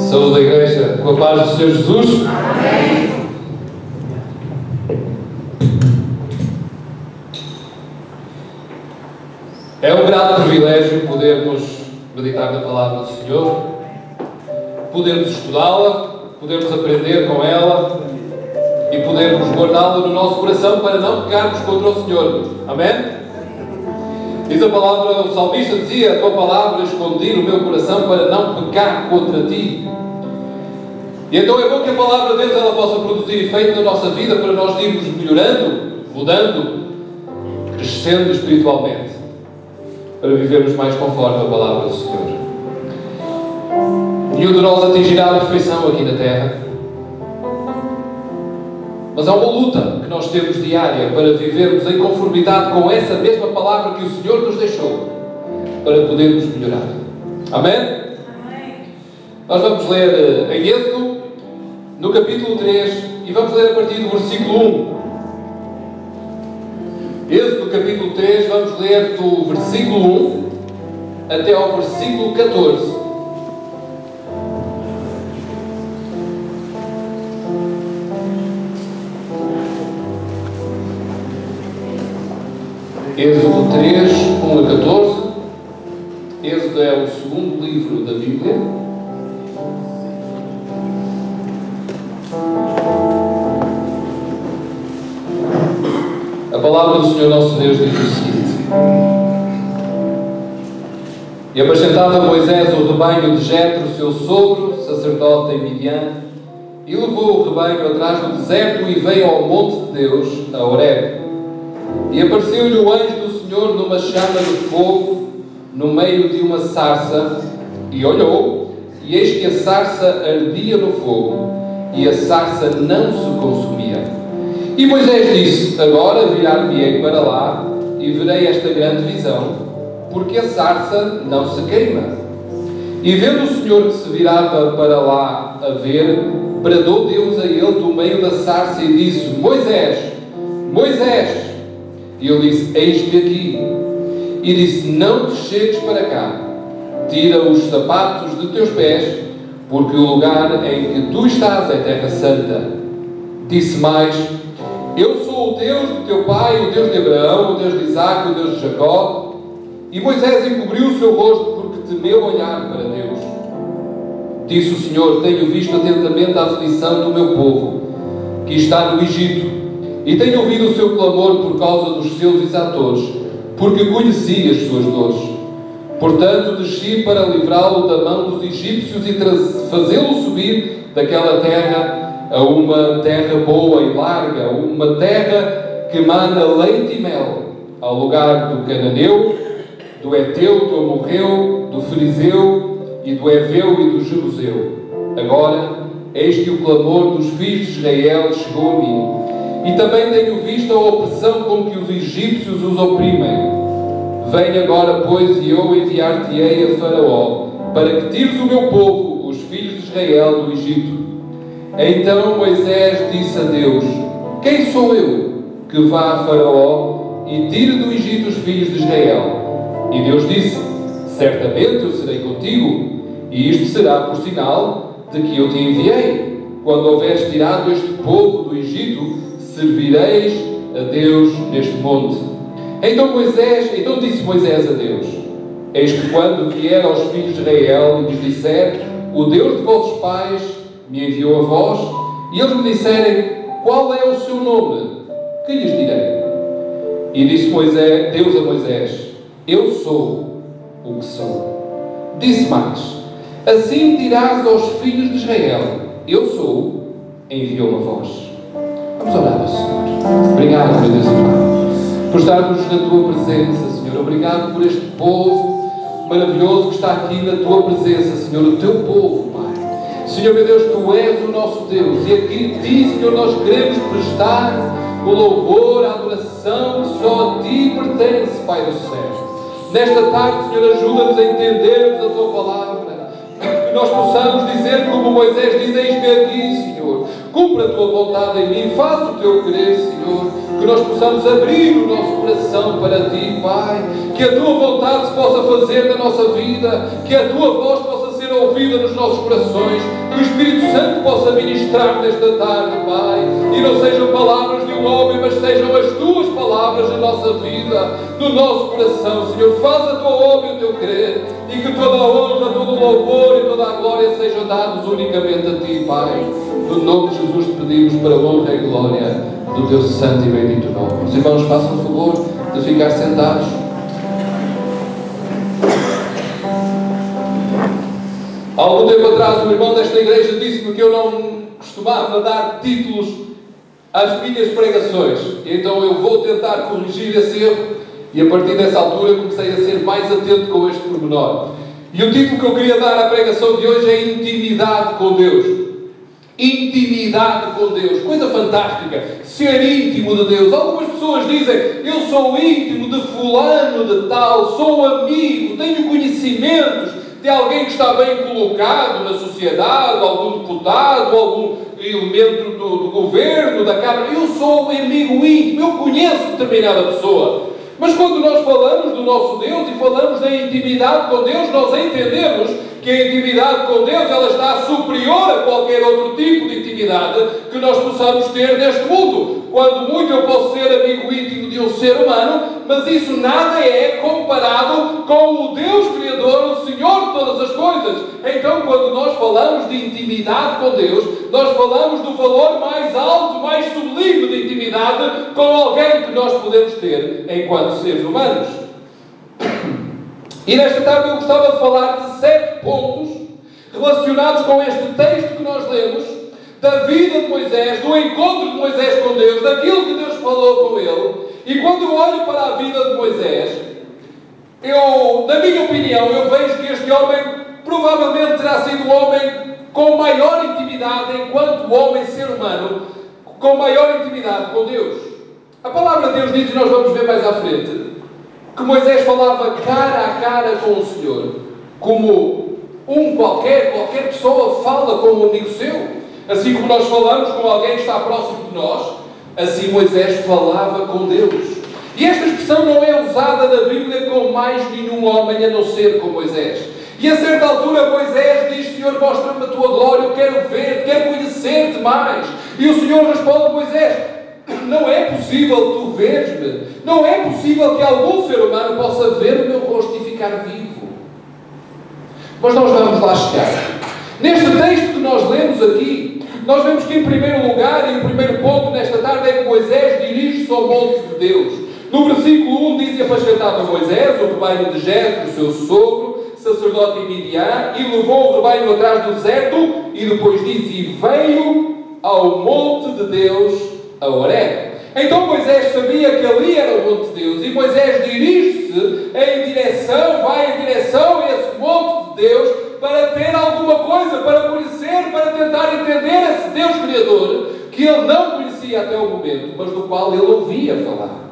Saúde da igreja, com a paz do Senhor Jesus. Amém. É um grato privilégio podermos meditar na palavra do Senhor, podermos estudá-la, podermos aprender com ela e podermos guardá-la no nosso coração para não pecarmos contra o Senhor. Amém? Diz a palavra, o salmista dizia: a tua palavra escondi no meu coração para não pecar contra ti. E então é bom que a palavra de Deus ela possa produzir efeito na nossa vida para nós irmos melhorando, mudando, crescendo espiritualmente, para vivermos mais conforme a palavra do Senhor. Nenhum de nós atingirá a perfeição aqui na terra, mas há uma luta que nós temos diária para vivermos em conformidade com essa mesma palavra que o Senhor nos deixou, para podermos melhorar. Amém? Amém. Nós vamos ler em Êxodo, no capítulo 3, e vamos ler a partir do versículo 1. Êxodo, capítulo 3, vamos ler do versículo 1 até ao versículo 14. Êxodo 3, 1 a 14. Êxodo é o segundo livro da Bíblia. A palavra do Senhor nosso Deus diz o seguinte: E apacentava Moisés o rebanho de Jetro, seu sogro, sacerdote em Midian, e levou o rebanho atrás do deserto e veio ao monte de Deus, a Horebe. E apareceu-lhe o anjo do Senhor numa chama de fogo, no meio de uma sarça, e olhou, e eis que a sarça ardia no fogo, e a sarça não se consumia. E Moisés disse: agora virar-me-ei para lá, e verei esta grande visão, porque a sarça não se queima. E vendo o Senhor que se virava para lá a ver, bradou Deus a ele do meio da sarça e disse: Moisés, Moisés! E ele disse: eis-me aqui. E disse: não te chegues para cá, tira os sapatos de teus pés, porque o lugar em que tu estás é terra santa. Disse mais: eu sou o Deus do teu pai, o Deus de Abraão, o Deus de Isaque, o Deus de Jacó. E Moisés encobriu o seu rosto, porque temeu olhar para Deus. Disse o Senhor: tenho visto atentamente a aflição do meu povo, que está no Egito, e tenho ouvido o seu clamor por causa dos seus exatores, porque conheci as suas dores. Portanto, desci para livrá-lo da mão dos egípcios e fazê-lo subir daquela terra a uma terra boa e larga, uma terra que mana leite e mel, ao lugar do cananeu, do Eteu, do Amorreu, do Ferizeu e do Eveu e do Jebuseu. Agora, eis que o clamor dos filhos de Israel chegou a mim, e também tenho visto a opressão com que os egípcios os oprimem. Vem agora, pois, e eu enviar-te-ei a Faraó, para que tires o meu povo, os filhos de Israel, do Egito. Então Moisés disse a Deus: quem sou eu que vá a Faraó e tire do Egito os filhos de Israel? E Deus disse: certamente eu serei contigo, e isto será por sinal de que eu te enviei. Quando houveres tirado este povo do Egito, servireis a Deus neste monte. Então disse Moisés a Deus: eis que quando vier aos filhos de Israel e lhes disser: o Deus de vossos pais me enviou a vós, e eles me disserem: qual é o seu nome? Que lhes direi? E disse Deus a Moisés: eu sou o que sou. Disse mais: assim dirás aos filhos de Israel: eu sou, enviou-me a vós. Vamos orar ao Senhor. Obrigado, meu Deus e Pai, por estarmos na Tua presença, Senhor. Obrigado por este povo maravilhoso que está aqui na Tua presença, Senhor. O Teu povo, Pai. Senhor, meu Deus, Tu és o nosso Deus. E aqui de Ti, Senhor, nós queremos prestar o louvor, a adoração que só a Ti pertence, Pai do céu. Nesta tarde, Senhor, ajuda-nos a entendermos a Tua palavra. Que nós possamos dizer como Moisés diz: eis-me aqui, Senhor. Cumpra a Tua vontade em mim, faz o Teu querer, Senhor. Que nós possamos abrir o nosso coração para Ti, Pai. Que a Tua vontade se possa fazer na nossa vida. Que a Tua voz possa ser ouvida nos nossos corações, que o Espírito Santo possa ministrar nesta tarde, Pai, e não sejam palavras de um homem, mas sejam as Tuas palavras na nossa vida, no nosso coração, Senhor. Faz a Tua obra e o Teu querer, e que toda a honra, todo o louvor e toda a glória sejam dados unicamente a Ti, Pai. No nome de Jesus te pedimos para a honra e glória do Teu santo e bendito nome. Os irmãos, façam o favor de ficar sentados. Há algum tempo atrás, um irmão desta igreja disse-me que eu não costumava dar títulos às minhas pregações. Então eu vou tentar corrigir esse erro, e a partir dessa altura comecei a ser mais atento com este pormenor. E o título que eu queria dar à pregação de hoje é Intimidade com Deus. Intimidade com Deus, coisa fantástica, ser íntimo de Deus. Algumas pessoas dizem, eu sou íntimo de fulano de tal, sou amigo, tenho conhecimentos de alguém que está bem colocado na sociedade, algum deputado, algum elemento do governo, da Câmara. Eu sou um amigo íntimo, eu conheço determinada pessoa. Mas quando nós falamos do nosso Deus e falamos da intimidade com Deus, nós entendemos que a intimidade com Deus ela está superior a qualquer outro tipo de intimidade que nós possamos ter neste mundo. Quando muito eu posso ser amigo íntimo de um ser humano, mas isso nada é comparado com o Deus Criador, o Senhor de todas as coisas. Então, quando nós falamos de intimidade com Deus, nós falamos do valor mais alto, mais sublime de intimidade com alguém que nós podemos ter enquanto seres humanos. E nesta tarde eu gostava de falar de 7 pontos relacionados com este texto que nós lemos, da vida de Moisés, do encontro de Moisés com Deus, daquilo que Deus falou com ele. E quando eu olho para a vida de Moisés, na minha opinião, eu vejo que este homem provavelmente terá sido o homem com maior intimidade, enquanto homem, ser humano, com maior intimidade com Deus. A palavra de Deus diz, e nós vamos ver mais à frente, que Moisés falava cara a cara com o Senhor, como qualquer pessoa fala com um amigo seu. Assim como nós falamos com alguém que está próximo de nós, assim Moisés falava com Deus. E esta expressão não é usada na Bíblia com mais nenhum homem a não ser com Moisés. E a certa altura Moisés diz, Senhor, mostra-me a tua glória, eu quero ver-te, quero conhecer-te mais. E o Senhor responde, Moisés, não é possível tu veres-me, não é possível que algum ser humano possa ver o meu rosto e ficar vivo. Mas nós vamos lá chegar. Neste texto que nós lemos aqui, nós vemos que em primeiro lugar, e o primeiro ponto nesta tarde é que Moisés dirige-se ao monte de Deus. No versículo 1 diz, e apacentava Moisés o rebanho de Jetro, seu sogro, sacerdote em Midian, e levou o rebanho atrás do deserto, e depois diz, e veio ao monte de Deus, a Horebe. Então Moisés sabia que ali era o monte de Deus, e Moisés dirige-se vai em direção a esse monte de Deus, para ter alguma coisa, para conhecer, para tentar entender esse Deus Criador, que ele não conhecia até o momento, mas do qual ele ouvia falar.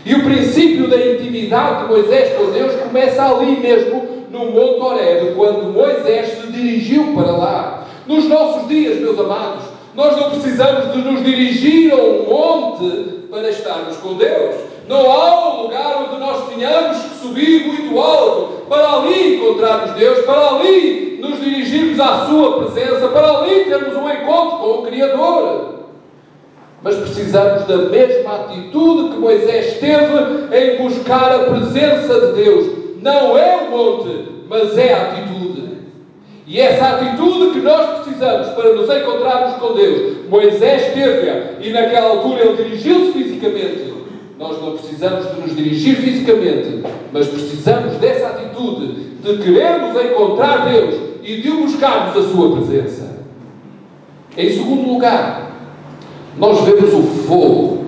E o princípio da intimidade de Moisés com Deus começa ali mesmo, no Monte Horebe, quando Moisés se dirigiu para lá. Nos nossos dias, meus amados, nós não precisamos de nos dirigir a um monte para estarmos com Deus. Não há um lugar onde nós tenhamos que subir muito alto para ali encontrarmos Deus, para ali nos dirigirmos à Sua presença, para ali termos um encontro com o Criador. Mas precisamos da mesma atitude que Moisés teve em buscar a presença de Deus. Não é o monte, mas é a atitude. E essa atitude que nós precisamos para nos encontrarmos com Deus, Moisés teve-a, e naquela altura ele dirigiu-se fisicamente. Nós não precisamos de nos dirigir fisicamente, mas precisamos dessa atitude de querermos encontrar Deus e de buscarmos a Sua presença. Em segundo lugar, nós vemos o fogo.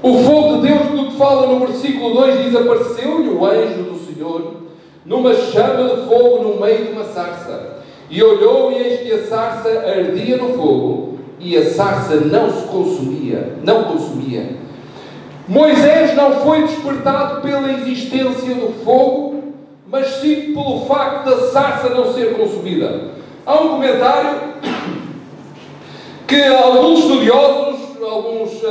O fogo de Deus, do que fala no versículo 2, diz, apareceu-lhe o anjo do Senhor numa chama de fogo no meio de uma sarça. E olhou, e eis que a sarça ardia no fogo, e a sarça não consumia. Moisés não foi despertado pela existência do fogo, mas sim pelo facto da sarça não ser consumida. Há um comentário que alguns estudiosos, alguns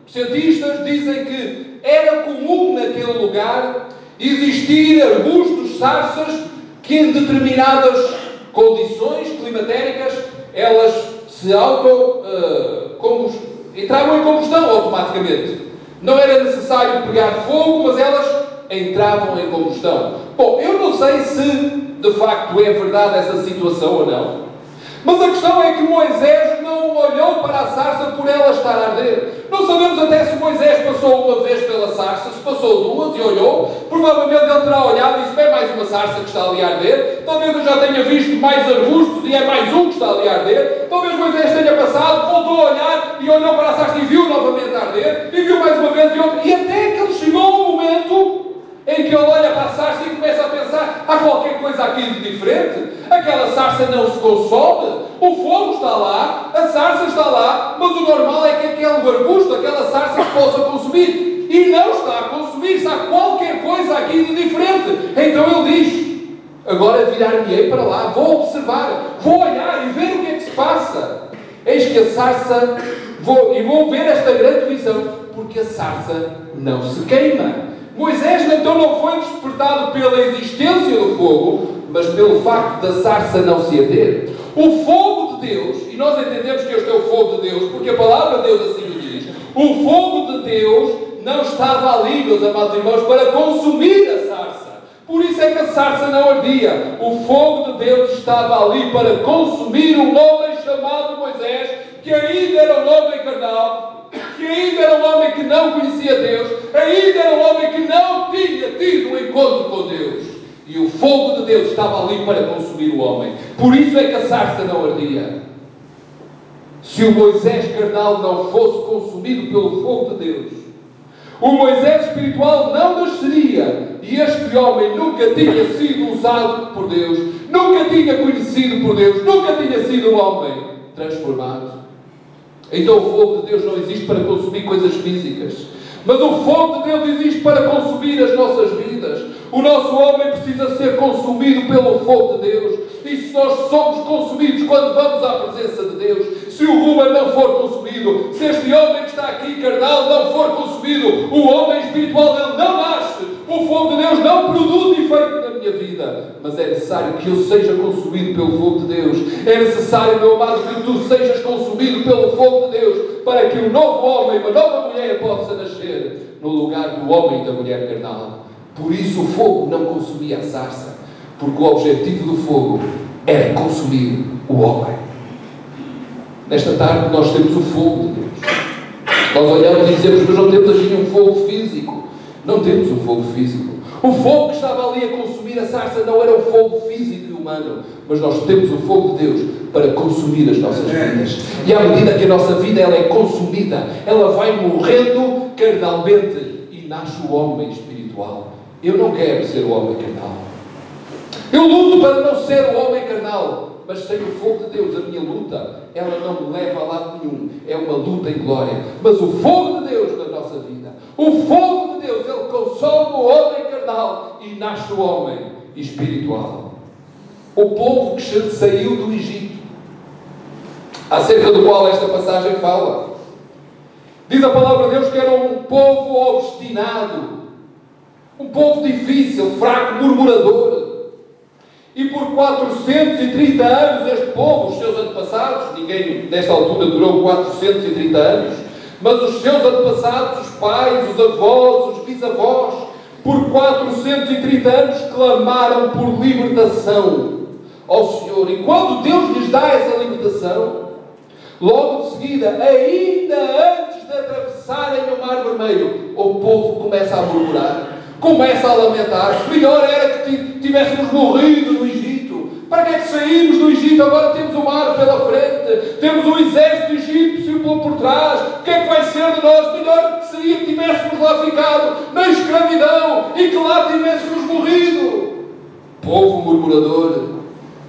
cientistas dizem que era comum naquele lugar existir arbustos, sarças, que em determinadas condições climatéricas elas se entravam em combustão automaticamente. Não era necessário pegar fogo, mas elas entravam em combustão. Bom, eu não sei se de facto é verdade essa situação ou não, mas a questão é que Moisés não olhou para a sarça por ela estar a arder. Não sabemos até se Moisés passou uma vez pela sarça, se passou duas e olhou. Provavelmente ele terá olhado e disse: é mais uma sarça que está ali a arder. Talvez eu já tenha visto mais arbustos e é mais um que está ali a arder. Talvez Moisés tenha passado, voltou a olhar e olhou para a sarça e viu novamente a arder. E viu mais uma vez e outra. E até que ele chegou a um momento em que ele olha para a sarça e começa a pensar: há qualquer coisa aqui de diferente. Aquela sarça não se consome, o fogo está lá, a sarça está lá, mas o normal é que aquele arbusto, aquela sarça se possa consumir. E não está a consumir-se, há qualquer coisa aqui de diferente. Então ele diz: agora virar-me-ei para lá, vou observar, vou olhar e ver o que é que se passa. Eis que a sarça, vou ver esta grande visão, porque a sarça não se queima. Moisés então não foi despertado pela existência do fogo, mas pelo facto da sarça não se arder. O fogo de Deus, e nós entendemos que este é o fogo de Deus, porque a palavra de Deus assim o diz, o fogo de Deus não estava ali, meus amados irmãos, para consumir a sarça. Por isso é que a sarça não ardia. O fogo de Deus estava ali para consumir um homem chamado Moisés, que ainda era um homem carnal, que ainda era um homem que não conhecia Deus, ainda era um homem que não tinha tido um encontro com Deus. E o fogo de Deus estava ali para consumir o homem. Por isso é que a sarça não ardia. Se o Moisés carnal não fosse consumido pelo fogo de Deus, o Moisés espiritual não nasceria, e este homem nunca tinha sido usado por Deus, nunca tinha conhecido por Deus, nunca tinha sido um homem transformado. Então o fogo de Deus não existe para consumir coisas físicas, mas o fogo de Deus existe para consumir as nossas vidas. O nosso homem precisa ser consumido pelo fogo de Deus. E se nós somos consumidos quando vamos à presença de Deus, se o Ruben não for consumido, se este homem que está aqui carnal não for consumido, o homem espiritual ele não nasce. O fogo de Deus não produz efeito na minha vida. Mas é necessário que eu seja consumido pelo fogo de Deus. É necessário, meu amado, que tu sejas consumido pelo fogo de Deus, para que um novo homem, uma nova mulher possa nascer no lugar do homem e da mulher carnal. Por isso o fogo não consumia a sarça, porque o objetivo do fogo era consumir o homem. Nesta tarde nós temos o fogo de Deus. Nós olhamos e dizemos: mas não temos aqui um fogo físico. Não temos um fogo físico. O fogo que estava ali a consumir a sarça não era o fogo físico e humano, mas nós temos o fogo de Deus para consumir as nossas vidas. E à medida que a nossa vida ela é consumida, ela vai morrendo carnalmente e nasce o homem espiritual. Eu não quero ser o homem carnal. Eu luto para não ser o homem carnal, mas sem o fogo de Deus, a minha luta, ela não me leva a lado nenhum. É uma luta em glória. Mas o fogo de Deus na nossa vida, o fogo de Deus, ele consome o homem carnal e nasce o homem espiritual. O povo que saiu do Egito, acerca do qual esta passagem fala, diz a palavra de Deus que era um povo obstinado, um povo difícil, fraco, murmurador. E por 430 anos este povo, os seus antepassados, ninguém nesta altura durou 430 anos, mas os seus antepassados, os pais, os avós, os bisavós, por 430 anos clamaram por libertação ao Senhor. E quando Deus lhes dá essa libertação, logo de seguida, ainda antes de atravessarem o Mar Vermelho, o povo começa a murmurar, começa a lamentar-se. Melhor era que tivéssemos morrido no Egito. Para que é que saímos do Egito? Agora temos o mar pela frente, temos o exército egípcio por trás. O que é que vai ser de nós? Melhor que tivéssemos lá ficado na escravidão e que lá tivéssemos morrido. Povo murmurador.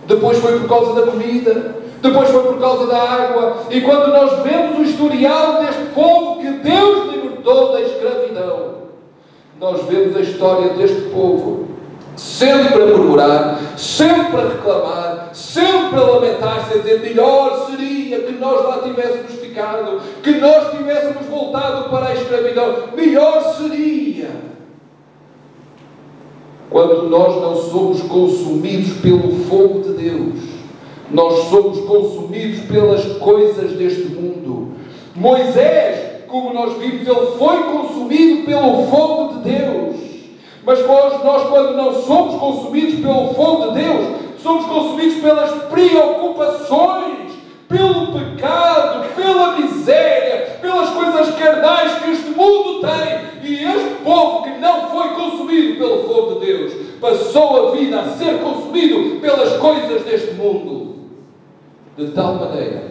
Depois foi por causa da comida, depois foi por causa da água. E quando nós vemos o historial deste povo que Deus libertou da escravidão, nós vemos a história deste povo sempre a murmurar, sempre a reclamar, sempre a lamentar-se, a dizer: melhor seria que nós lá tivéssemos ficado, que nós tivéssemos voltado para a escravidão, melhor seria. quando nós não somos consumidos pelo fogo de Deus. Nós somos consumidos pelas coisas deste mundo. Moisés, como nós vimos, ele foi consumido pelo fogo de Deus. Mas nós, quando não somos consumidos pelo fogo de Deus, somos consumidos pelas preocupações, pelo pecado, pela miséria, pelas coisas carnais que este mundo tem. E este povo que não foi consumido pelo fogo de Deus, passou a vida a ser consumido pelas coisas deste mundo. De tal maneira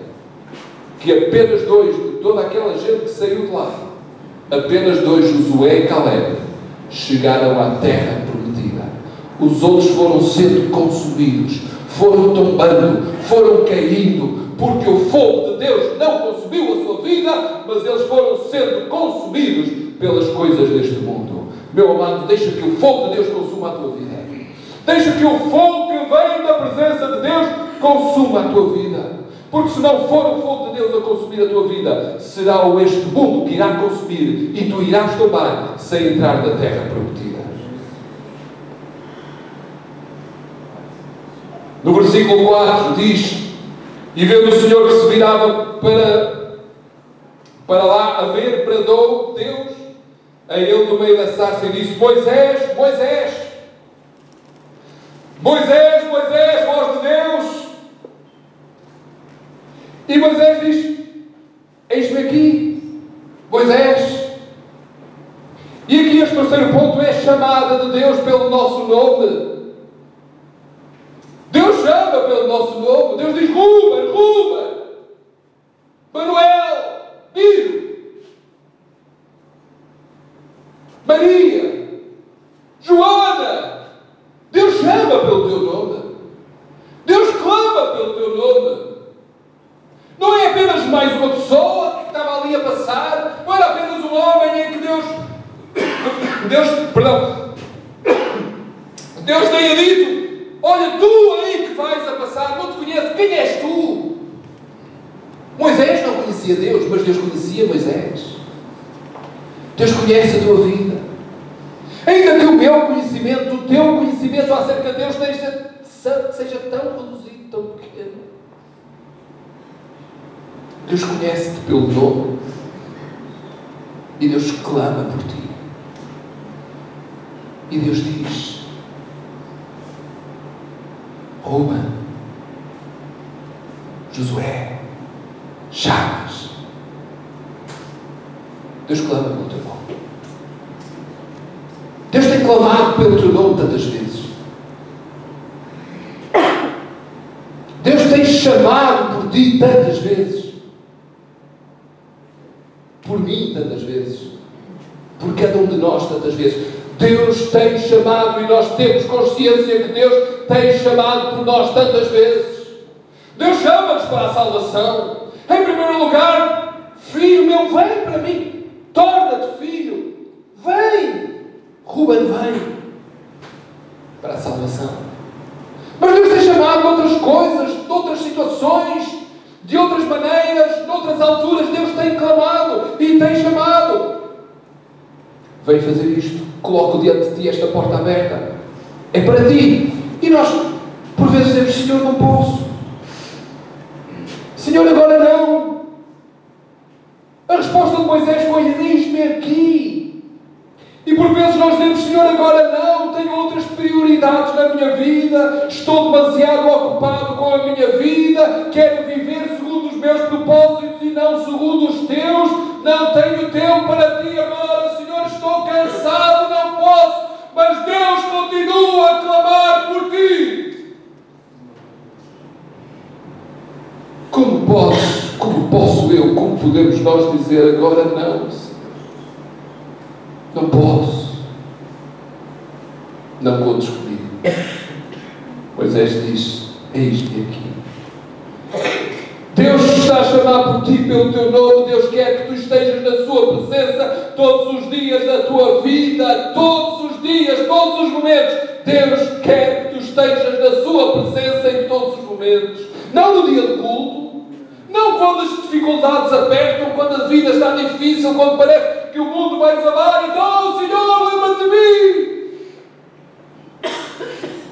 que apenas dois de toda aquela gente que saiu de lá, apenas dois, Josué e Caleb, chegaram à terra prometida. Os outros foram sendo consumidos, foram tombando, foram caindo, porque o fogo de Deus não consumiu a sua vida, mas eles foram sendo consumidos pelas coisas deste mundo. Meu amado, deixa que o fogo de Deus consuma a tua vida. Deixa que o fogo que vem da presença de Deus consuma a tua vida. Porque se não for o fogo de Deus a consumir a tua vida, será este mundo que irá consumir e tu irás tombar sem entrar na terra prometida. No versículo 4 diz: e vendo o Senhor que se virava para lá a ver, bradou Deus a ele no meio da sarça e disse: Moisés, Moisés, Moisés, Moisés, voz de Deus. E Moisés diz: eis-me aqui, Moisés. E aqui este terceiro ponto é a chamada de Deus pelo nosso nome. Deus chama pelo nosso nome. Deus diz: Ruben, Ruben, Manuel, Miro, Maria, Joana. Deus chama pelo teu nome. Deus clama pelo teu nome. Não é apenas mais uma pessoa que estava ali a passar. Não era apenas um homem em que Deus tenha dito: olha, tu aí que vais a passar, não te conheço, quem és tu? Moisés não conhecia Deus, mas Deus conhecia Moisés. Deus conhece a tua vida. Ainda que o meu conhecimento, o teu conhecimento acerca de Deus seja tão reduzido, tão pequeno, Deus conhece-te pelo nome e Deus clama por ti. E Deus diz: Ruben, Josué, Chagas. Deus clama pelo teu nome. Deus tem clamado pelo teu nome tantas vezes. Deus tem chamado por ti tantas vezes. Por mim tantas vezes. Por cada um de nós tantas vezes. Deus tem chamado e nós temos consciência que Deus tem chamado por nós tantas vezes. Deus chama-nos para a salvação. Em primeiro lugar: filho meu, vem para mim. Torna-te filho. Vem. Ruben, vem para a salvação. Mas Deus tem chamado de outras coisas, de outras situações, de outras maneiras, de outras alturas. Deus tem clamado e tem chamado. Vem fazer isto. Coloco diante de ti esta porta aberta. É para ti. E nós, por vezes, dizemos: Senhor, não posso. Senhor, agora não. A resposta de Moisés foi: eis-me aqui. E por vezes nós dizemos: Senhor, agora não, tenho outras prioridades na minha vida, estou demasiado ocupado com a minha vida, quero viver segundo os meus propósitos e não segundo os teus, não tenho tempo para ti agora, Senhor, estou cansado, não posso, mas Deus continua a clamar por ti. Como podemos nós dizer agora não, Senhor? Não posso. Não contes comigo. Moisés diz: eis-me aqui. Deus está a chamar por ti pelo teu nome. Deus quer que tu estejas na sua presença todos os dias da tua vida, todos os dias, todos os momentos. Deus quer que tu estejas na sua presença em todos os momentos. Não no dia de culto, não quando as dificuldades apertam, quando a vida está difícil, quando parece que o mundo vai desabar. Então, Senhor, lembra-te de mim.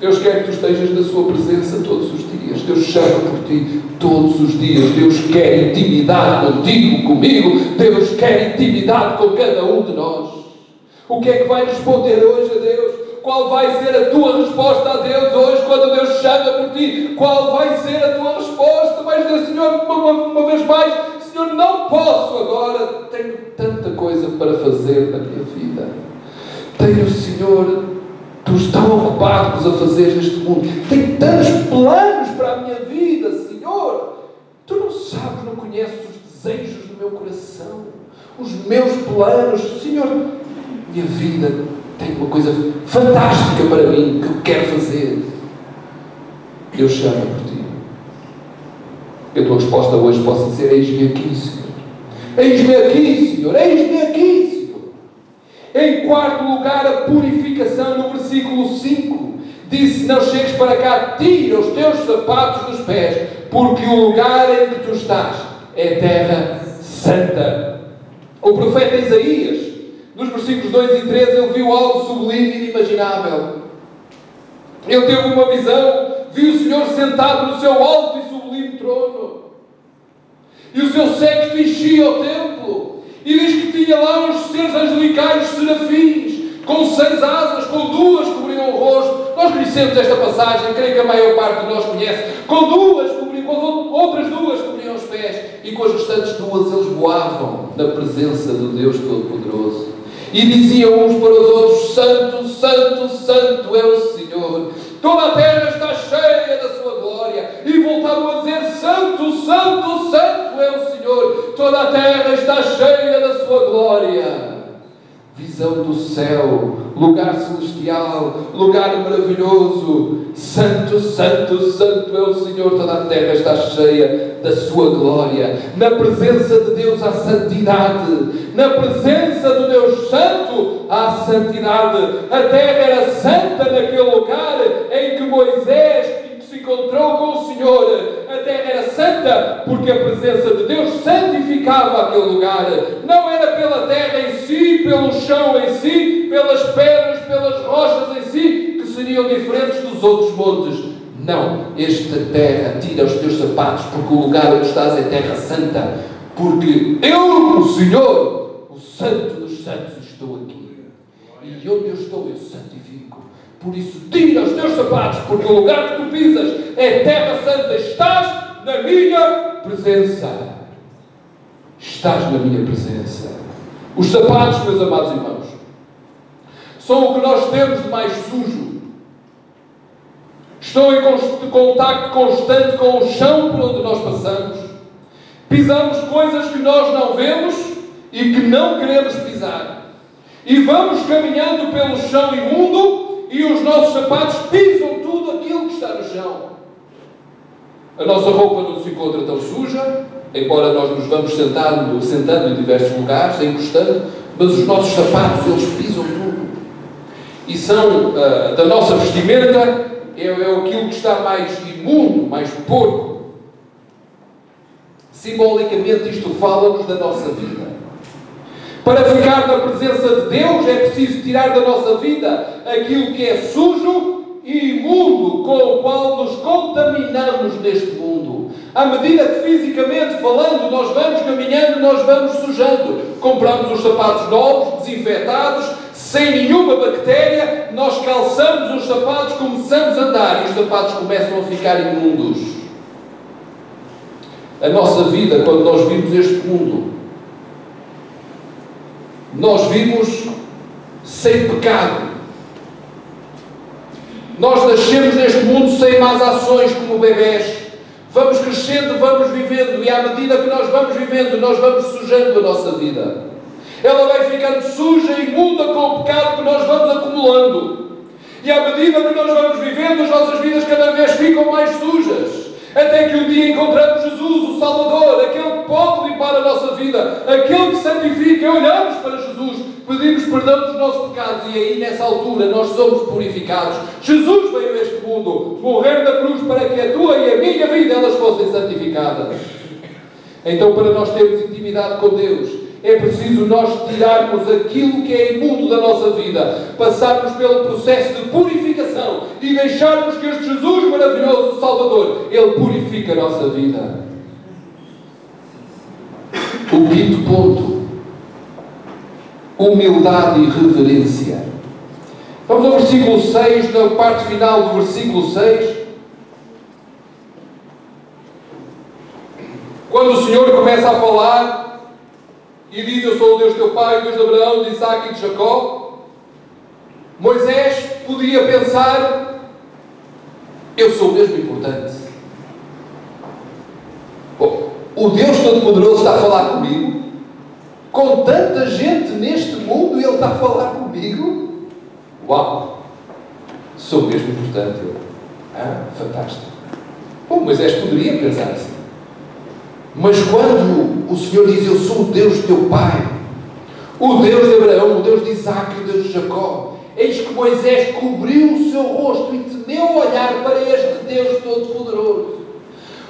Deus quer que tu estejas na sua presença todos os dias. Deus chama por ti todos os dias. Deus quer intimidade contigo, comigo. Deus quer intimidade com cada um de nós. O que é que vai responder hoje a Deus? Qual vai ser a tua resposta a Deus hoje quando Deus chama por ti? Qual vai ser a tua resposta? Vais dizer, Senhor, uma vez mais, Senhor, não posso agora. Tenho tanta coisa para fazer na minha vida. Tenho, Senhor, tu estás ocupado a fazer neste mundo. Tenho tantos planos para a minha vida, Senhor. Tu não sabes, não conheces os desejos do meu coração, os meus planos. Senhor, minha vida tem uma coisa fantástica para mim que eu quero fazer. Deus chama por ti. E a tua resposta hoje possa ser: eis-me aqui, Senhor. Eis-me aqui, Senhor. Eis-me aqui, Senhor. Em quarto lugar, a purificação. No versículo 5 disse: não chegues para cá, tira os teus sapatos dos pés, porque o lugar em que tu estás é terra santa. O profeta Isaías, nos versículos 2 e 3, ele viu algo sublime e inimaginável. Ele teve uma visão, viu o Senhor sentado no seu alto e sublime trono, e o seu séquito enchia o templo. E diz que tinha lá uns seres angelicais, serafins, com 6 asas, com 2 cobriam o rosto. Nós conhecemos esta passagem, creio que a maior parte de nós conhece. Com 2 cobriam, com outras 2 cobriam os pés, e com as restantes 2 eles voavam na presença do Deus Todo-Poderoso. E diziam uns para os outros: Santo, Santo, Santo é o Senhor. Toda a terra está cheia da sua glória. E voltavam a dizer: Santo, Santo, Santo é o Senhor. Toda a terra está cheia da sua glória. Visão do céu, lugar celestial, lugar maravilhoso. Santo, Santo, Santo é o Senhor. Toda a terra está cheia da sua glória. Na presença de Deus há santidade. Na presença do Deus Santo há santidade. A terra era santa naquele lugar em que Moisés se encontrou com o Senhor. A terra era santa porque a presença de Deus santificava aquele lugar. Não era pela terra em si, pelo chão em si, pelas pedras, pelas rochas em si, que seriam diferentes dos outros montes. Não, esta terra, tira os teus sapatos, porque o lugar onde estás é terra santa, porque eu, o Senhor, o Santo dos Santos, estou aqui. E onde eu estou, eu santifico. Por isso, tira os teus sapatos, porque o lugar que tu pisas é terra santa. Estás na minha presença. Estás na minha presença. Os sapatos, meus amados irmãos, são o que nós temos de mais sujo. Estão em contacto constante com o chão por onde nós passamos. Pisamos coisas que nós não vemos e que não queremos pisar. E vamos caminhando pelo chão imundo, e os nossos sapatos pisam tudo aquilo que está no chão. A nossa roupa não se encontra tão suja, embora nós nos vamos sentando em diversos lugares, encostando, mas os nossos sapatos, eles pisam tudo. E são da nossa vestimenta, é aquilo que está mais imundo, mais porco. Simbolicamente, isto fala-nos da nossa vida. Para ficar na presença de Deus é preciso tirar da nossa vida aquilo que é sujo e imundo, com o qual nos contaminamos neste mundo. À medida que fisicamente falando nós vamos caminhando, nós vamos sujando. Compramos os sapatos novos, desinfetados, sem nenhuma bactéria, nós calçamos os sapatos, começamos a andar e os sapatos começam a ficar imundos. A nossa vida, quando nós vimos este mundo, nós vimos sem pecado. Nós nascemos neste mundo sem más ações, como bebés. Vamos crescendo, vamos vivendo, e à medida que nós vamos vivendo, nós vamos sujando a nossa vida. Ela vai ficando suja e imunda com o pecado que nós vamos acumulando. E à medida que nós vamos vivendo, as nossas vidas cada vez ficam mais sujas. Até que um dia encontramos Jesus, o Salvador, aquele que pode limpar a nossa vida, aquele que santifica, e olhamos para Jesus, pedimos perdão dos nossos pecados, e aí nessa altura nós somos purificados. Jesus veio a este mundo, morrer na cruz para que a tua e a minha vida elas fossem santificadas. Então, para nós termos intimidade com Deus, é preciso nós tirarmos aquilo que é imundo da nossa vida, passarmos pelo processo de purificação e deixarmos que este Jesus maravilhoso, o Salvador, Ele purifique a nossa vida. O quinto ponto: humildade e reverência. Vamos ao versículo 6, na parte final do versículo 6. Quando o Senhor começa a falar e diz: eu sou o Deus teu pai, o Deus de Abraão, de Isaac e de Jacó, Moisés podia pensar: eu sou mesmo importante. Bom, o Deus Todo-Poderoso está a falar comigo? Com tanta gente neste mundo, Ele está a falar comigo? Uau! Sou mesmo importante. Fantástico. Bom, Moisés poderia pensar assim. Mas quando o Senhor diz: eu sou o Deus teu pai, o Deus de Abraão, o Deus de Isaac e o Deus de Jacó, eis que Moisés cobriu o seu rosto e temeu olhar para este Deus Todo-Poderoso.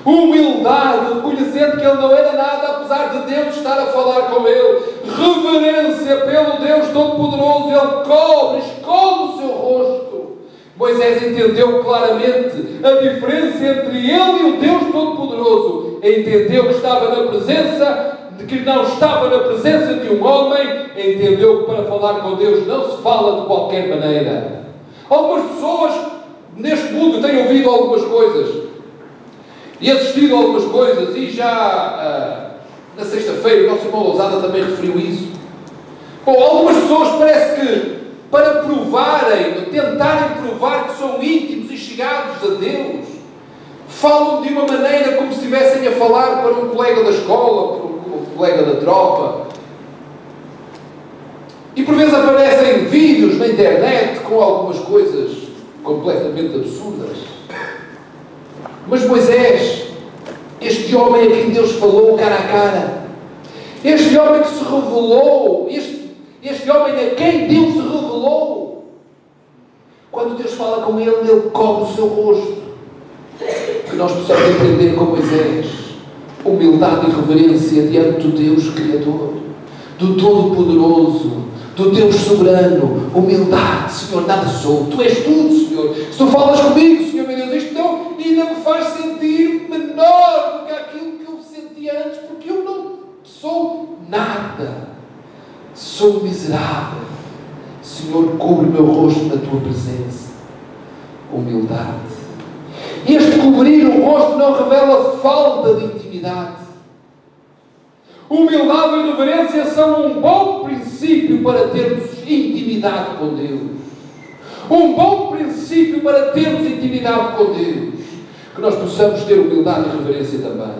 Humildade, reconhecendo que ele não era nada, apesar de Deus estar a falar com ele. Reverência pelo Deus Todo-Poderoso. Ele cobre, esconde o seu rosto. Moisés entendeu claramente a diferença entre ele e o Deus Todo-Poderoso. Entendeu que estava na presença, de que não estava na presença de um homem. Entendeu que para falar com Deus não se fala de qualquer maneira. Algumas pessoas neste mundo têm ouvido algumas coisas e assistido a algumas coisas, e já na sexta-feira o nosso irmão Lousada também referiu isso. Bom, algumas pessoas parece que para provarem, tentarem provar que são íntimos e chegados a Deus, falam de uma maneira como se estivessem a falar para um colega da escola, para um colega da tropa. E por vezes aparecem vídeos na internet com algumas coisas completamente absurdas. Mas Moisés, este homem a quem Deus falou cara a cara, este homem que se revelou, este homem a quem Deus se revelou, quando Deus fala com ele, ele cobre o seu rosto. Que nós possamos aprender com Moisés humildade e reverência diante do Deus Criador, do Todo-Poderoso, do Deus Soberano. Humildade: Senhor, nada sou, Tu és tudo, Senhor. Se Tu falas comigo, Senhor meu Deus, isto não, ainda me faz sentir menor do que aquilo que eu sentia antes, porque eu não sou nada, sou miserável. Senhor, cobre o meu rosto na Tua presença. Humildade. Este cobrir o rosto não revela falta de intimidade. Humildade e reverência são um bom princípio para termos intimidade com Deus. Um bom princípio para termos intimidade com Deus. Que nós possamos ter humildade e reverência também.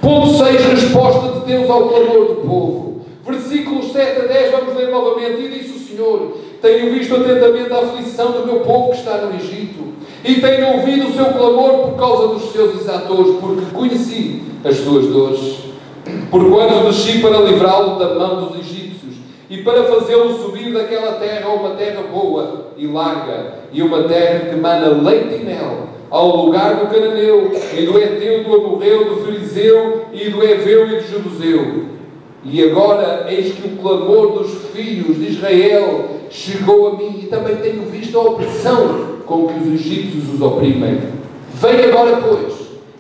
Ponto 6. Resposta de Deus ao clamor do povo. Versículos 7 a 10, vamos ler novamente. E disse o Senhor: tenho visto atentamente a aflição do meu povo que está no Egito, e tenho ouvido o seu clamor por causa dos seus exatores, porque conheci as suas dores. Porquanto desci para livrá-lo da mão dos egípcios, e para fazê-lo subir daquela terra a uma terra boa e larga, e uma terra que mana leite e mel, ao lugar do cananeu, e do Eteu, do Amorreu, do Ferizeu, e do Eveu e do Jebuseu. E agora, eis que o clamor dos filhos de Israel chegou a mim, e também tenho visto a opressão com que os egípcios os oprimem. Vem agora, pois,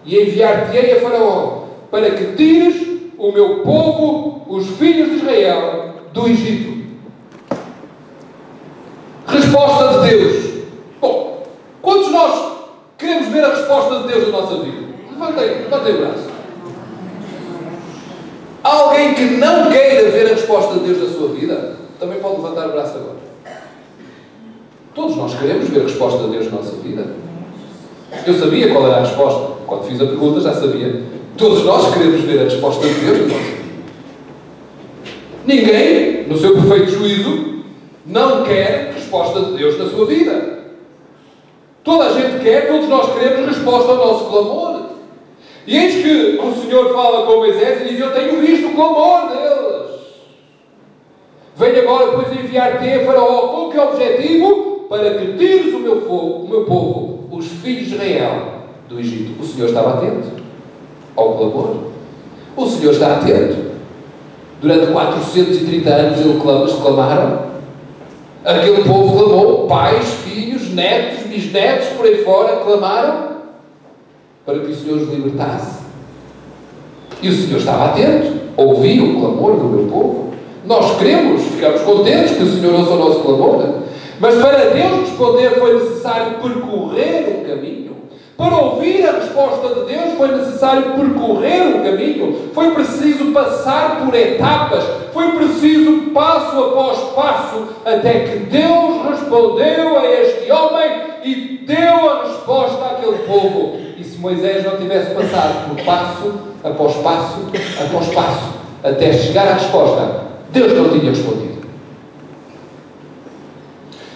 e enviar-te-ei a Faraó, para que tires o meu povo, os filhos de Israel, do Egito. Resposta de Deus. Bom, quantos de nós queremos ver a resposta de Deus na nossa vida? Levantem o braço. Alguém que não queira ver a resposta de Deus na sua vida, também pode levantar o braço agora. Todos nós queremos ver a resposta de Deus na nossa vida. Eu sabia qual era a resposta. Quando fiz a pergunta, já sabia. Todos nós queremos ver a resposta de Deus na nossa vida. Ninguém, no seu perfeito juízo, não quer resposta de Deus na sua vida. Toda a gente quer, todos nós queremos resposta ao nosso clamor. E eis que o Senhor fala com Moisés e diz: eu tenho visto o clamor deles. Venho agora, pois, enviar-te a Faraó. Com que objetivo? Para que tires o meu povo, os filhos de Israel, do Egito. O Senhor estava atento ao clamor. O Senhor está atento. Durante 430 anos eles clamaram. Aquele povo clamou, pais, filhos, netos, bisnetos, por aí fora, clamaram para que o Senhor os libertasse. E o Senhor estava atento, ouvia o clamor do meu povo. Nós queremos, ficamos contentes que o Senhor ouça o nosso clamor, mas para Deus responder foi necessário percorrer um caminho. Para ouvir a resposta de Deus foi necessário percorrer um caminho, foi preciso passar por etapas, foi preciso passo após passo, até que Deus respondeu a este homem e deu a resposta àquele povo. E se Moisés não tivesse passado por passo após passo após passo, até chegar à resposta, Deus não tinha respondido.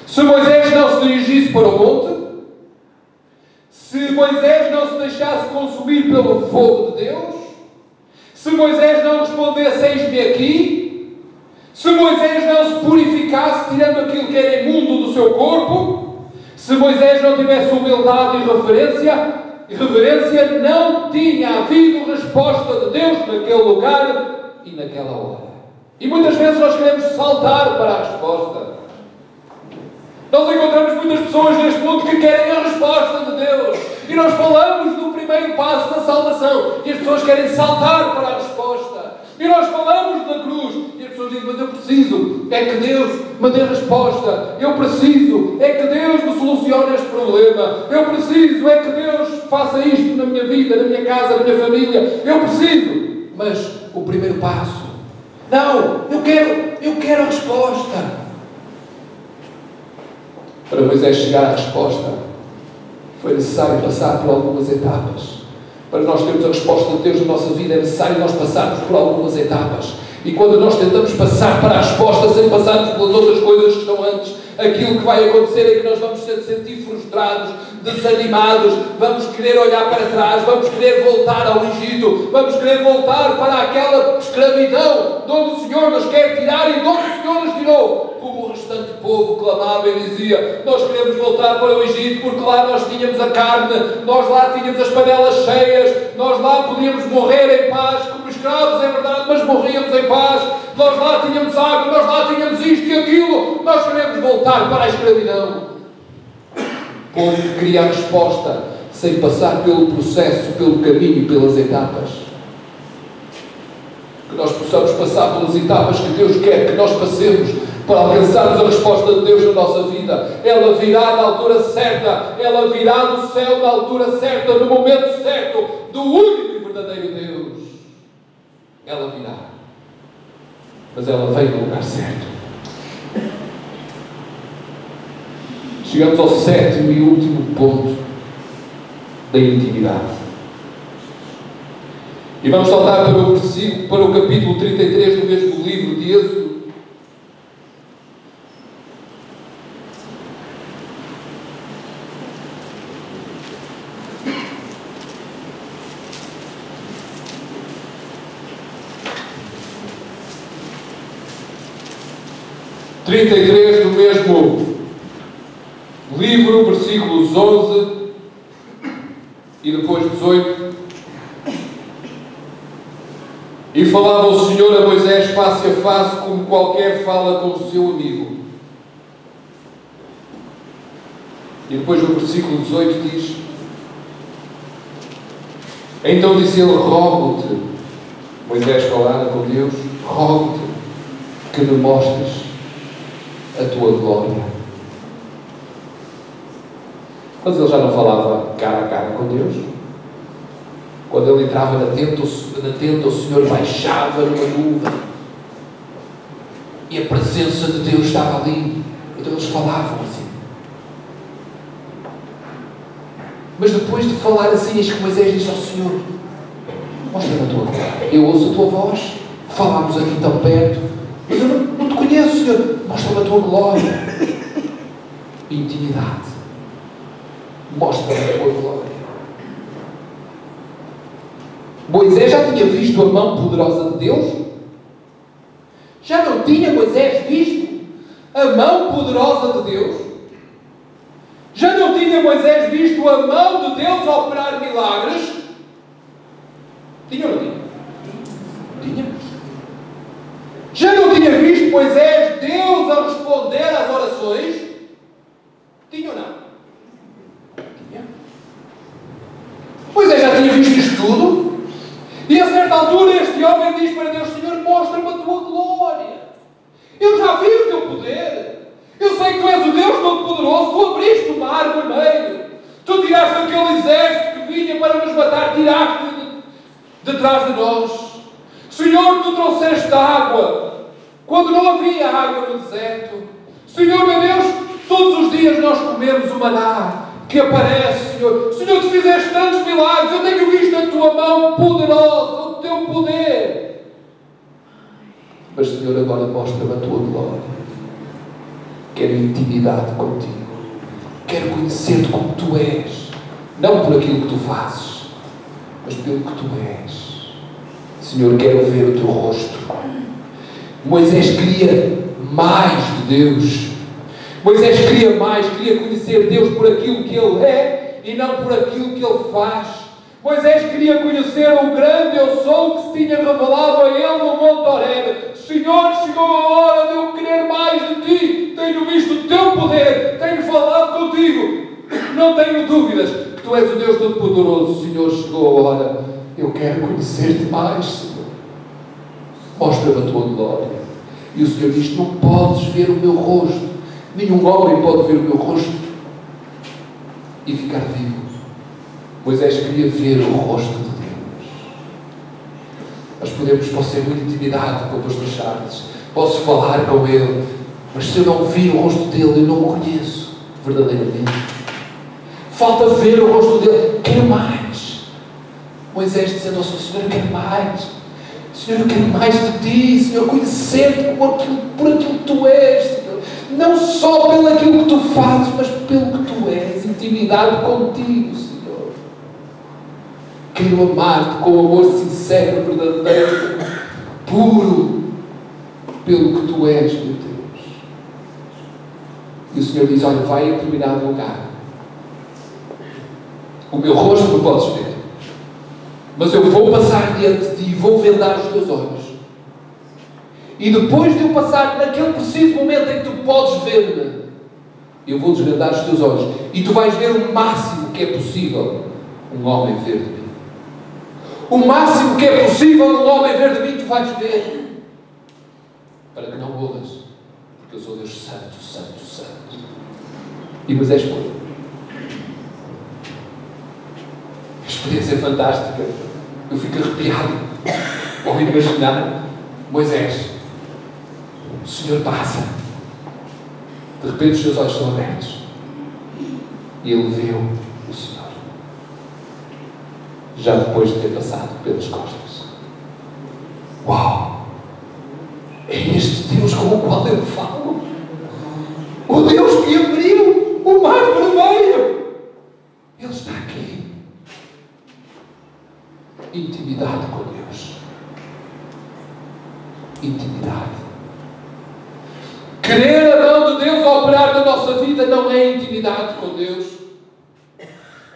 Se Moisés não se dirigisse para o monte, se Moisés não se deixasse consumir pelo fogo de Deus, se Moisés não respondesse eis-me aqui, se Moisés não se purificasse tirando aquilo que era imundo do seu corpo, se Moisés não tivesse humildade e reverência, não tinha havido resposta de Deus naquele lugar e naquela hora. E muitas vezes nós queremos saltar para a resposta. Nós encontramos muitas pessoas neste mundo que querem a resposta de Deus. E nós falamos do primeiro passo da salvação. E as pessoas querem saltar para a resposta. E nós falamos da cruz. E as pessoas dizem, mas eu preciso é que Deus me dê resposta. Eu preciso é que Deus me solucione este problema. Eu preciso é que Deus faça isto na minha vida, na minha casa, na minha família. Eu preciso. Mas o primeiro passo. Não, eu quero a resposta. Para Moisés chegar à resposta, foi necessário passar por algumas etapas. Para nós termos a resposta de Deus na nossa vida, é necessário nós passarmos por algumas etapas. E quando nós tentamos passar para a resposta sem passarmos pelas outras coisas que estão antes, aquilo que vai acontecer é que nós vamos se sentir frustrados, desanimados, vamos querer olhar para trás, vamos querer voltar ao Egito, vamos querer voltar para aquela escravidão de onde o Senhor nos quer tirar e de onde o Senhor nos tirou. Como o restante povo clamava e dizia, nós queremos voltar para o Egito porque lá nós tínhamos a carne, nós lá tínhamos as panelas cheias, nós lá podíamos morrer em paz como escravos, é verdade, mas morríamos em paz, nós lá tínhamos água, nós lá tínhamos isto e aquilo, nós queremos voltar para a escravidão. O povo que queria a resposta sem passar pelo processo, pelo caminho e pelas etapas. Que nós possamos passar pelas etapas que Deus quer que nós passemos para alcançarmos a resposta de Deus na nossa vida. Ela virá na altura certa, ela virá do céu na altura certa, no momento certo, do único e verdadeiro Deus. Ela virá. Mas ela vem no lugar certo. Chegamos ao sétimo e último ponto da intimidade. E vamos saltar para o versículo, para o capítulo 33 do mesmo livro de Êxodo. Do mesmo livro, versículos 11 e depois 18. E falava o Senhor a Moisés face a face, como qualquer fala com o seu amigo. E depois o versículo 18 diz: então disse ele, rogo-te, Moisés falava com Deus, rogo-te que me mostres a tua glória. Mas ele já não falava cara a cara com Deus. Quando ele entrava na tenda, o Senhor baixava numa nuvem e a presença de Deus estava ali. Então eles falavam assim. Mas depois de falar assim, eis que Moisés diz ao Senhor: mostra-me a tua glória. Eu ouço a tua voz, falámos aqui tão perto, mas eu não te conheço, Senhor. Mostra-me a tua glória. Intimidade. Mostra-me a tua glória. Moisés já tinha visto a mão poderosa de Deus? Já não tinha Moisés visto a mão poderosa de Deus? Já não tinha Moisés visto a mão de Deus a operar milagres? Tinha ou não tinha? Tinha. Já não tinha visto Moisés Deus a responder às orações? Tinha ou não? Tinha. Moisés já tinha visto isto tudo? E a certa altura este homem diz para Deus: Senhor, mostra-me a tua glória. Eu já vi o teu poder. Eu sei que tu és o Deus Todo-Poderoso. Tu abriste o mar vermelho. Tu tiraste aquele exército que vinha para nos matar. Tiraste de trás de nós. Senhor, tu trouxeste água quando não havia água no deserto. Senhor, meu Deus, todos os dias nós comemos o maná que aparece, Senhor. Senhor, tu fizeste tantos milagres. Eu tenho visto a tua mão poderosa, o teu poder. Mas, Senhor, agora mostra-me a tua glória. Quero intimidade contigo. Quero conhecer-te como tu és. Não por aquilo que tu fazes, mas pelo que tu és. Senhor, quero ver o teu rosto. Moisés queria mais de Deus. Moisés queria mais, queria conhecer Deus por aquilo que Ele é e não por aquilo que Ele faz. Moisés queria conhecer o grande eu sou que se tinha revelado a ele no Monte Horebe. Senhor, chegou a hora de eu querer mais de Ti. Tenho visto o Teu poder, tenho falado contigo. Não tenho dúvidas que Tu és o Deus Todo-Poderoso. Senhor, chegou a hora. Eu quero conhecer-te mais, Senhor. Mostra-me a Tua glória. E o Senhor diz: não podes ver o meu rosto. Nenhum homem pode ver o meu rosto e ficar vivo. Moisés queria ver o rosto de Deus. Nós posso ter muita intimidade com o pastor Charles, posso falar com ele, mas se eu não vir o rosto dele, eu não o conheço verdadeiramente. Falta ver o rosto dele. Quero mais. Moisés dizendo ao Senhor: eu quero mais. Senhor, eu quero mais de Ti. Senhor, conhecer-te por aquilo que Tu és, Senhor. Não só pelo aquilo que Tu fazes, mas pelo que Tu és. Intimidade contigo, Senhor. Quero amar-te com amor sincero, verdadeiro, puro, pelo que Tu és, meu Deus. E o Senhor diz: olha, vai a determinado lugar. O meu rosto não podes ver, mas eu vou passar diante de Ti e vou vendar os teus olhos. E depois de eu passar naquele preciso momento em que Tu podes ver-me, eu vou desvendar os teus olhos e Tu vais ver o máximo que é possível um homem ver de mim. O máximo que é possível um homem ver de mim, Tu vais ver. Para que não morras, porque eu sou Deus santo, santo, santo. E Moisés foi. A experiência é fantástica. Eu fico arrepiado ao imaginar Moisés. O Senhor passa. De repente os seus olhos são abertos. E ele viu o Senhor. Já depois de ter passado pelas costas. Uau! É este Deus com o qual eu falo. O Deus que abriu o mar vermelho. Ele está aqui. Intimidade com Deus. Intimidade. Querer a mão de Deus operar na nossa vida não é intimidade com Deus.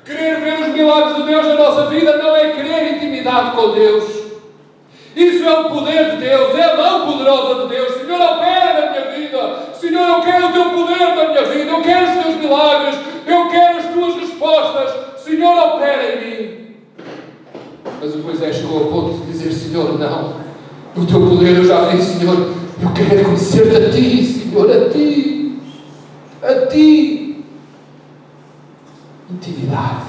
Querer ver os milagres de Deus na nossa vida não é querer intimidade com Deus. Isso é o poder de Deus, é a mão poderosa de Deus. Senhor, opera na minha vida. Senhor, eu quero o Teu poder na minha vida. Eu quero os Teus milagres. Eu quero as Tuas respostas. Senhor, opera em mim. Mas o Moisés chegou ao ponto de dizer: Senhor, não. O Teu poder eu já vi, Senhor. Eu quero conhecer-te a Ti, Senhor, a Ti. A Ti. Intimidade.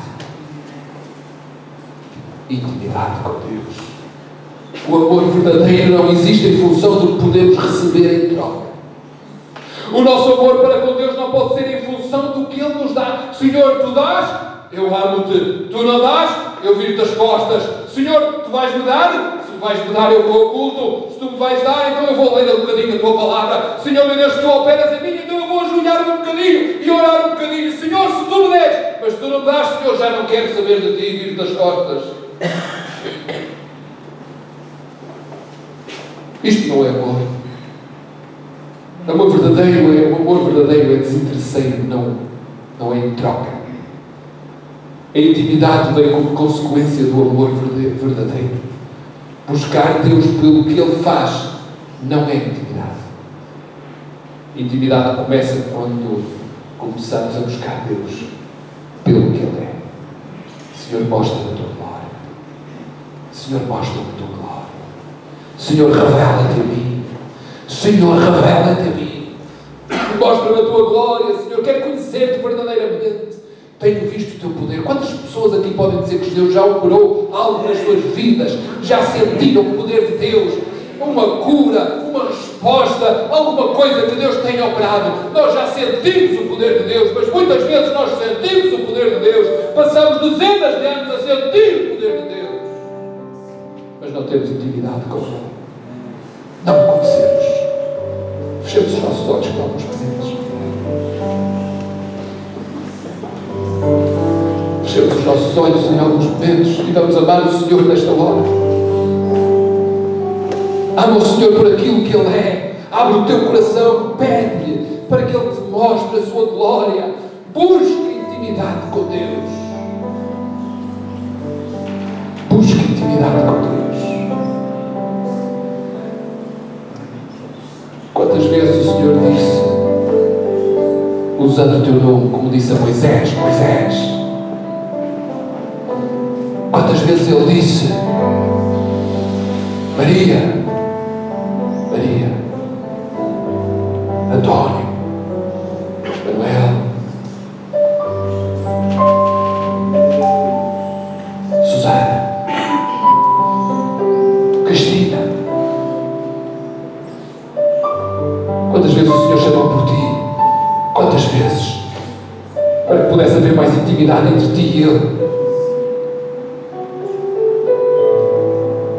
Intimidade com Deus. O amor verdadeiro não existe em função do que podemos receber em troca. O nosso amor para com Deus não pode ser em função do que Ele nos dá. Senhor, Tu dás, eu amo-te. Tu não dás, eu viro-te as costas. Senhor, Tu vais-me dar? Se vais-me dar, eu vou ao culto. Se Tu me vais dar, então eu vou ler um bocadinho a Tua palavra. Senhor, meu Deus, se Tu operas em mim, então eu vou ajoelhar um bocadinho e orar um bocadinho. Senhor, se Tu me des, mas se Tu não me dás, Senhor, já não quero saber de Ti e viro-te as costas. Isto não é amor. Amor verdadeiro o amor verdadeiro é desinteresseiro, não é em troca. A intimidade vem como consequência do amor verdadeiro. Buscar Deus pelo que Ele faz não é intimidade. Intimidade começa quando começamos a buscar Deus pelo que Ele é. Senhor, mostra-me a tua glória. Senhor, mostra-me a tua glória. Senhor, revela-te a mim. Senhor, revela-te a mim. Mostra-me a tua glória, Senhor. Quero conhecer-te verdadeiramente. Tenho visto o teu poder. Quantas pessoas aqui podem dizer que Deus já operou algo nas suas vidas? Já sentiram o poder de Deus? Uma cura, uma resposta, alguma coisa que Deus tenha operado. Nós já sentimos o poder de Deus, mas muitas vezes nós sentimos o poder de Deus. Passamos dezenas de anos a sentir o poder de Deus, mas não temos intimidade com Ele. Não o conhecemos. Fechemos os nossos olhos por alguns momentos. Fechemos os nossos olhos em alguns momentos e vamos amar o Senhor nesta hora. Ama o Senhor por aquilo que Ele é. Abre o teu coração, pede-lhe para que Ele te mostre a sua glória. Busque intimidade com Deus. Busque intimidade com Deus. Quantas vezes o Senhor disse, usando o teu nome, como disse a Moisés, Moisés? Quantas vezes Ele disse, Maria, Maria, António, Manuel, Susana, Cristina. Quantas vezes o Senhor chamou por ti? Quantas vezes? Para que pudesse haver mais intimidade entre ti e Ele.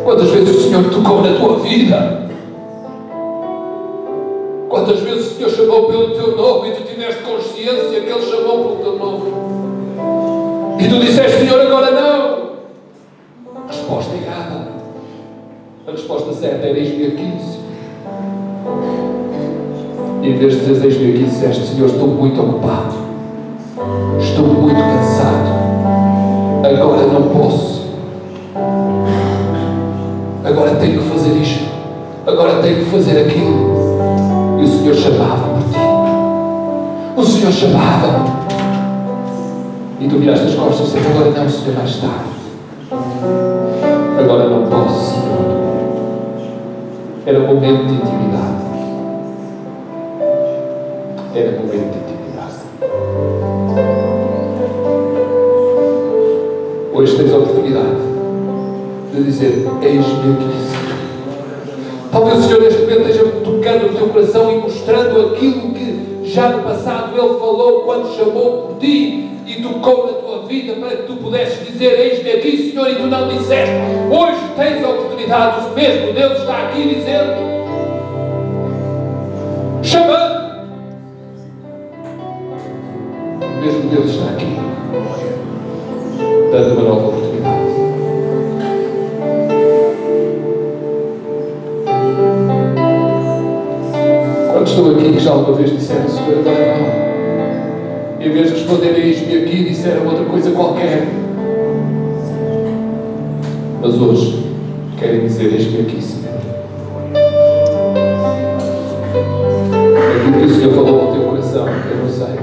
Quantas vezes o Senhor tocou na tua vida? Quantas vezes o Senhor chamou pelo teu nome e tu tiveste consciência que Ele chamou pelo teu nome? E tu disseste, Senhor, agora não. Resposta errada. A resposta certa era eis-me aqui. E em vez de dizer eis-me aqui, disseste, Senhor, estou muito ocupado. Estou muito cansado. Agora não posso. Agora tenho que fazer isto. Agora tenho que fazer aquilo. E o Senhor chamava por ti. O Senhor chamava. E tu viraste as costas e disseste, agora não, Senhor, mais tarde. Agora não posso, Senhor. Era um momento de intimidade. Era um momento de intimidade. Hoje tens a oportunidade de dizer, eis-me aqui. Talvez o Senhor neste momento esteja tocando o teu coração e mostrando aquilo que já no passado Ele falou quando chamou por ti e tocou na tua vida para que tu pudesses dizer, eis-me aqui, Senhor, e tu não disseste. Hoje tens a oportunidade, o mesmo Deus está aqui dizendo, chamando. O mesmo Deus está aqui, dando uma nova oportunidade. Quando estou aqui, que já alguma vez disseram, Senhor, agora não. Em vez de responder eis-me aqui, disseram outra coisa qualquer. Mas hoje, querem dizer eis-me aqui, Senhor. Aquilo que o Senhor falou ao teu coração, eu não sei.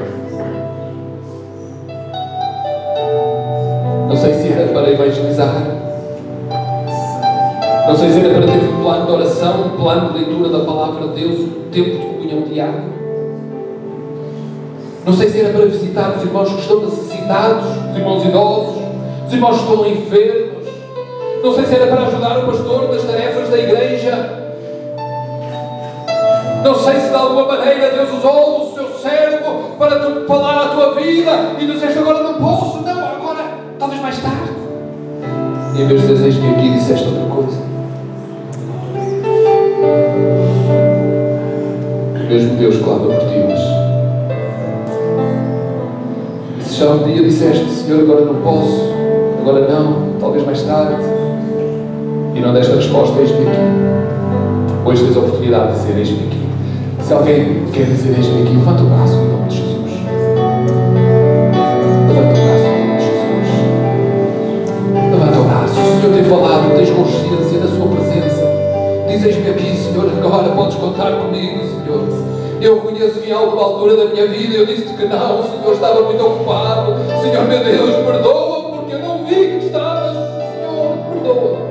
Não sei se era para evangelizar. Não sei se era para ter um plano de oração, um plano de leitura da palavra de Deus, um tempo de comunhão diária. Não sei se era para visitar os irmãos que estão necessitados, os irmãos idosos, os irmãos que estão enfermos. Não sei se era para ajudar o pastor nas tarefas da igreja. Não sei se de alguma maneira Deus usou o seu servo para tu falar a tua vida e tu disseste, agora não posso, não, agora, talvez mais tarde. E em vez de dizer eis-me aqui, disseste outra coisa. O mesmo Deus clama por ti hoje. E se já um dia disseste, Senhor, agora não posso, agora não, talvez mais tarde, e não deste a resposta, eis-me aqui. Hoje tens a oportunidade de dizer, eis-me aqui. Se alguém quer dizer eis-me aqui, levanta o braço em nome de Jesus. Levanta o braço em nome de Jesus. Levanta o braço. Se o Senhor tem falado, tens consciência da sua presença. Diz eis-me aqui, Senhor, agora. em alguma altura da minha vida eu disse-te que não, o Senhor estava muito ocupado. Senhor, meu Deus, perdoa-me porque eu não vi que estavas. Senhor, perdoa-me.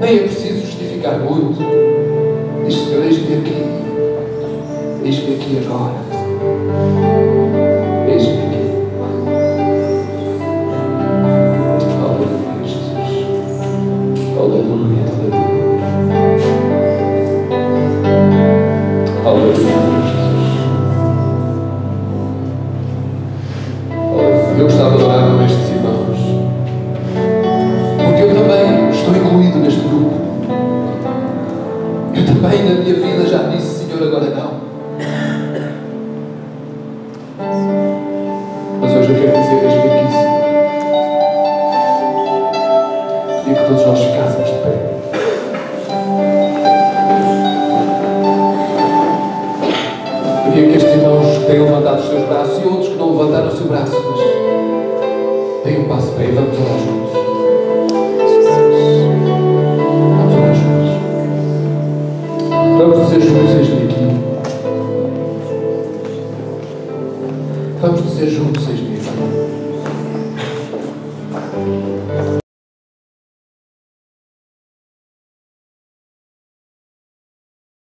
Nem é preciso justificar muito. Diz, Senhor, eis-me aqui. Eis-me aqui agora. Eis-me aqui. Aleluia, Jesus. Aleluia, aleluia. Aleluia, Jesus. Eu gostava de orar com estes irmãos, porque eu também estou incluído neste grupo. Eu também na minha vida já disse, Senhor, agora não. Mas hoje eu quero dizer, eis-me aqui, Senhor. Queria que todos nós ficássemos de pé. Queria que estes irmãos tenham levantado os seus braços e outros que não levantaram o seu braço, mas deem um passo de pé e vamos orar juntos. Vamos orar juntos. Vamos dizer juntos, eis-me aqui. Vamos dizer juntos, eis-me aqui.